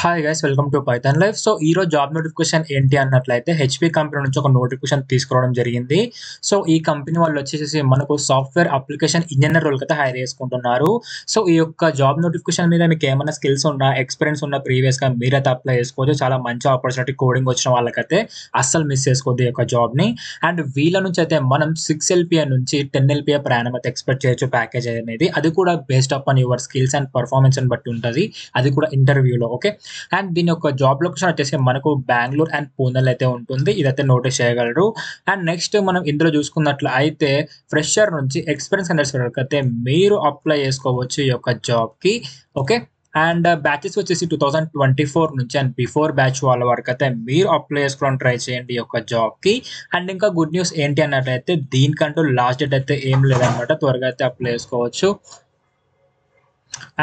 Hi guys welcome to Python life. So ఈరోజు job notification ఏంటి అన్నట్లయితే హెచ్పి కంపెనీ నుంచి ఒక నోటిఫికేషన్ తీసుకురావడం జరిగింది. సో ఈ కంపెనీ వాళ్ళు వచ్చేసి మనకు సాఫ్ట్వేర్ అప్లికేషన్ ఇంజనీర్ రోల్ అయితే హైర్ చేసుకుంటున్నారు. సో ఈ యొక్క జాబ్ నోటిఫికేషన్ మీద మీకు ఏమైనా స్కిల్స్ ఉన్నా ఎక్స్పీరియన్స్ ఉన్న ప్రీవియస్గా మీరైతే అప్లై చేసుకోవచ్చు. చాలా మంచి ఆపర్చునిటీ, కోడింగ్ వచ్చిన వాళ్ళకైతే అస్సలు మిస్ చేసుకోవద్దు ఈ యొక్క జాబ్ని. అండ్ వీళ్ళ నుంచి అయితే మనం 6 LPA నుంచి 10 LPA ప్రయాణం అయితే ఎక్స్పెక్ట్ చేయొచ్చు ప్యాకేజ్ అనేది. అది కూడా based up on your skills and performance బట్టి ఉంటుంది. అది కూడా ఇంటర్వ్యూలో. ఓకే, అండ్ దీని యొక్క జాబ్ లొకేషన్ వచ్చేసి మనకు బెంగళూరు అండ్ పూణేలో అయితే ఉంటుంది. ఇదైతే నోటీస్ చేయగలరు. అండ్ నెక్స్ట్ మనం ఇందులో చూసుకున్నట్లు అయితే ఫ్రెషర్ నుంచి ఎక్స్పీరియన్స్ కండక్ట్స్ వరకు అయితే మీరు అప్లై చేసుకోవచ్చు ఈ యొక్క జాబ్కి. ఓకే, అండ్ బ్యాచెస్ వచ్చేసి 2024 నుంచి అండ్ బిఫోర్ బ్యాచ్ వాళ్ళ వరకు అయితే మీరు అప్లై చేసుకోవడం ట్రై చేయండి ఈ యొక్క జాబ్కి. అండ్ ఇంకా గుడ్ న్యూస్ ఏంటి అన్నట్లయితే దీనికంటూ లాస్ట్ డేట్ అయితే ఏం లేదనమాట. త్వరగా అయితే అప్లై చేసుకోవచ్చు.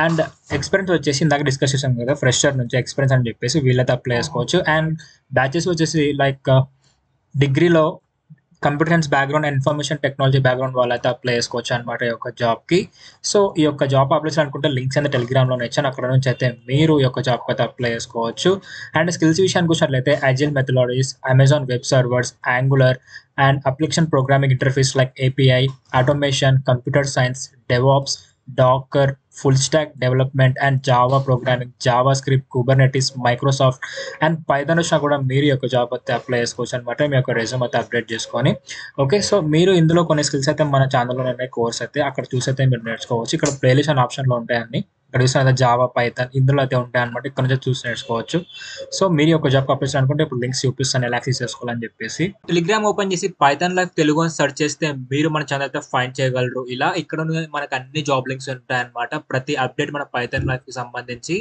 అండ్ ఎక్స్పీరియన్స్ వచ్చేసి ఇందాక డిస్కస్ చేసాం కదా, ఫ్రెషర్ నుంచి ఎక్స్పీరియన్స్ అని చెప్పేసి వీళ్ళైతే అప్లై చేసుకోవచ్చు. అండ్ బ్యాచెస్ వచ్చేసి లైక్ డిగ్రీలో computer science background and information technology background వాళ్ళైతే అప్లై చేసుకోవచ్చు అనమాట ఈ యొక్క జాబ్కి. సో ఈ యొక్క జాబ్ అప్లై చేయాలనుకుంటే లింక్స్ అయితే టెలిగ్రామ్లో ఇచ్చాను, అక్కడ నుంచి అయితే మీరు ఈ యొక్క జాబ్కి అయితే అప్లై చేసుకోవచ్చు. అండ్ స్కిల్స్ విషయానికి వచ్చినట్లయితే agile methodologies, Amazon web servers, Angular and application programming interface like API, automation, computer science, DevOps, Docker, full stack development and Java programming, JavaScript, Kubernetes, Microsoft and Python వచ్చినా కూడా మీరు యొక్క job అయితే apply చేసుకోవచ్చు అనమాట. మీ యొక్క resume అయితే update చేసుకొని. ఓకే, సో మీరు ఇందులో కొన్ని స్కిల్స్ అయితే మన ఛానల్లో ఉన్నాయి, కోర్స్ అయితే అక్కడ చూసి అయితే మీరు నేర్చుకోవచ్చు. ఇక్కడ ప్లేలిస్ట్ అనే ఆప్షన్లో ఉంటాయండి. ఇక్కడ చూసిన జావా, పైథాన్ ఇందులో అయితే ఉంటాయి అనమాట. ఇక్కడ నుంచి చూసి నేర్చుకోవచ్చు. సో మీరు ఒక జాబ్ అప్లై చేయాలనుకుంటే ఇప్పుడు లింక్స్ చూపిస్తాను ఎలా యాక్సెస్ చేసుకోవాలని చెప్పేసి. టెలిగ్రామ్ ఓపెన్ చేసి పైథాన్ లైఫ్ తెలుగు అని సెర్చ్ చేస్తే మీరు మన ఛానల్ అయితే ఫైండ్ చేయగలరు. ఇలా ఇక్కడ మనకు అన్ని జాబ్ లింక్స్ ఉంటాయి అనమాట. ప్రతి అప్డేట్ మన పైథాన్ లైఫ్ కి సంబంధించి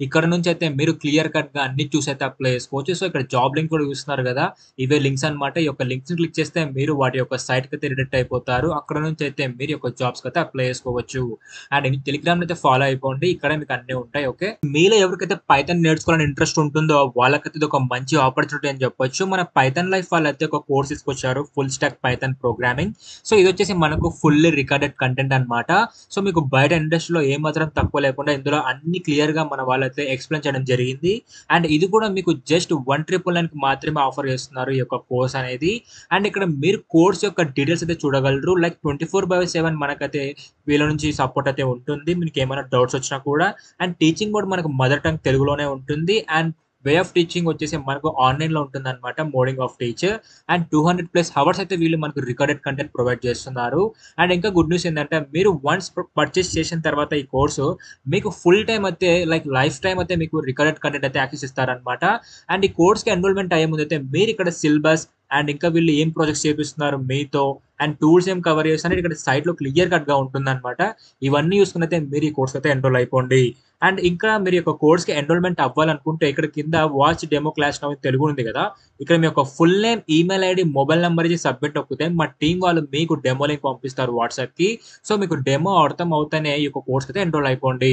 ఇక్కడ నుంచి అయితే మీరు క్లియర్ కట్ గా అన్ని చూసి అయితే అప్లై చేసుకోవచ్చు. సో ఇక్కడ జాబ్ లింక్ కూడా చూస్తున్నారు కదా, ఇవే లింక్స్ అనమాట. ఈ యొక్క లింక్స్ ని క్లిక్ చేస్తే మీరు వాటి యొక్క సైట్ కి అయితే రిడక్ట్ అయిపోతారు. అక్కడ నుంచి అయితే మీరు యొక్క జాబ్స్ కి అయితే అప్లై చేసుకోవచ్చు. అండ్ టెలిగ్రామ్ అయితే ఫాలో అయిపోండి, ఇక్కడ మీకు అన్ని ఉంటాయి. ఓకే, మీలో ఎవరికైతే పైథాన్ నేర్చుకోవాలని ఇంట్రెస్ట్ ఉంటుందో వాళ్ళకైతే ఇది ఒక మంచి ఆపర్చునిటీ అని చెప్పొచ్చు. మన పైథాన్ లైఫ్ వాళ్ళైతే ఒక కోర్స్ తీసుకొచ్చారు, full stack Python programming. So ఇది వచ్చేసి మనకు ఫుల్లీ రికార్డెడ్ కంటెంట్ అనమాట. సో మీకు బయట ఇండస్ట్రీలో ఏ మాత్రం తక్కువ లేకుండా ఇందులో అన్ని క్లియర్ గా మన వాళ్ళైతే ఎక్స్ప్లెయిన్ చేయడం జరిగింది. అండ్ ఇది కూడా మీకు జస్ట్ 1,999 కి మాత్రమే ఆఫర్ చేస్తున్నారు ఈ యొక్క కోర్స్ అనేది. అండ్ ఇక్కడ మీరు కోర్స్ యొక్క డీటెయిల్స్ అయితే చూడగలరు. లైక్ 24/7 మనకైతే వీళ్ళ నుంచి సపోర్ట్ అయితే ఉంటుంది. మీకు ఏమైనా డౌట్స్ వచ్చినా కూడా. అండ్ టీచింగ్ కూడా మనకు మదర్ టంగ్ తెలుగులోనే ఉంటుంది. అండ్ వే ఆఫ్ టీచింగ్ వచ్చేసి మనకు ఆన్లైన్ లో ఉంటుంది అనమాట, modding of teacher. And 200+ hours అయితే వీళ్ళు మనకు రికార్డెడ్ కంటెంట్ ప్రొవైడ్ చేస్తున్నారు. అండ్ ఇంకా గుడ్ న్యూస్ ఏంటంటే మీరు వన్స్ పర్చేస్ చేసిన తర్వాత ఈ కోర్సు మీకు ఫుల్ టైం అయితే లైక్ లైఫ్ టైం అయితే మీకు రికార్డెడ్ కంటెంట్ అయితే యాక్సెస్ ఇస్తారనమాట. అండ్ ఈ కోర్స్కి ఎన్రోల్మెంట్ అయ్యే ముందు అయితే మీరు ఇక్కడ సిలబస్ అండ్ ఇంకా వీళ్ళు ఏం ప్రాజెక్ట్స్ చేపిస్తున్నారు మీతో అండ్ టూల్స్ ఏం కవర్ చేస్తున్నారు ఇక్కడ సైట్ లో క్లియర్ కట్ గా ఉంటుంది అనమాట. ఇవన్నీ చూసుకుని అయితే మీరు ఈ కోర్స్ అయితే ఎన్రోల్ అయిపోండి. అండ్ ఇంకా మీరు యొక్క కోర్స్ కి ఎన్రోల్మెంట్ అవ్వాలనుకుంటే ఇక్కడ కింద watch demo class now Telugu ఉంది కదా, ఇక్కడ మీ యొక్క full name, email ID, mobile number ఇచ్చి సబ్మిట్ నొక్కితే మా టీం వాళ్ళు మీకు డెమో లింక్ పంపిస్తారు వాట్సాప్ కి. సో మీకు డెమో అర్థం అవుతానే ఈ యొక్క కోర్స్ అయితే ఎన్రోల్ అయిపోండి.